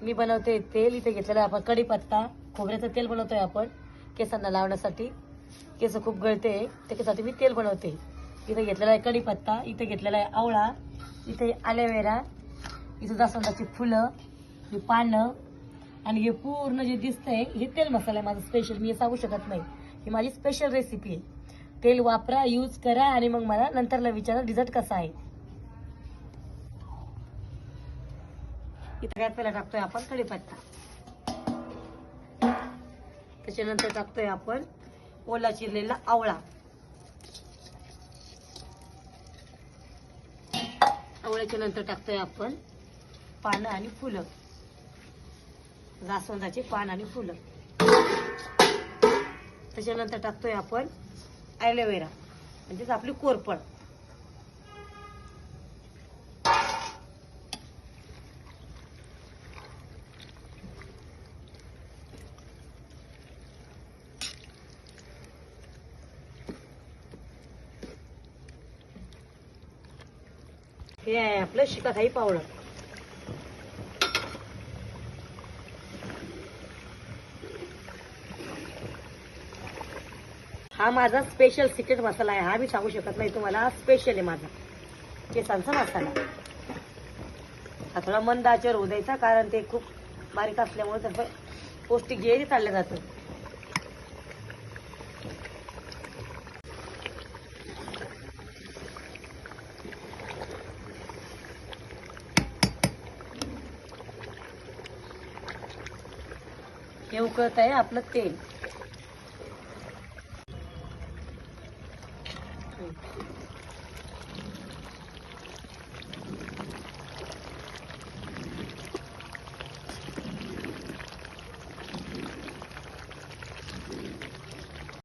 मी बनवते तेल. इथे घेतलेलं आहे आपण कढीपत्ता. खोबऱ्याचं तेल बनवतोय आपण केसांना लावण्यासाठी. केस खूप गळते त्याच्यासाठी मी तेल बनवते. इथे घेतलेला आहे कढीपत्ता. इथे घेतलेला आहे आवळा. इथे ॲलोवेरा. इथे जास्वंदाची फुलं, हे पानं आणि हे पूर्ण जे दिसतंय हे तेल मसाला आहे माझा स्पेशल. मी हे सांगू शकत नाही. ही माझी स्पेशल रेसिपी आहे. तेल वापरा, यूज करा आणि मग मला नंतरला विचारा रिझल्ट कसा आहे. इथे सगळ्यात पहिला टाकतोय आपण कढीपत्ता. त्याच्यानंतर टाकतोय आपण ओला चिरलेला आवळा. आवळ्याच्या नंतर टाकतोय आपण पानं आणि फुलं, जास्वंदाचे पान आणि फुलं. त्याच्यानंतर टाकतोय आपण ॲलोवेरा म्हणजेच आपली कोरफड. हे आहे आपलं शिकाखाई पावडर. हा माझा स्पेशल सिक्रेट मसाला आहे. हा मी सांगू शकत नाही तुम्हाला. हा स्पेशल आहे माझा केसांचा मसाला. हा थोडा मंद आचेवर होऊ द्यायचा कारण ते खूप बारीक असल्यामुळे त्याचं पौष्टिक जे चाललं जातं. हे उकळत आहे आपलं तेल.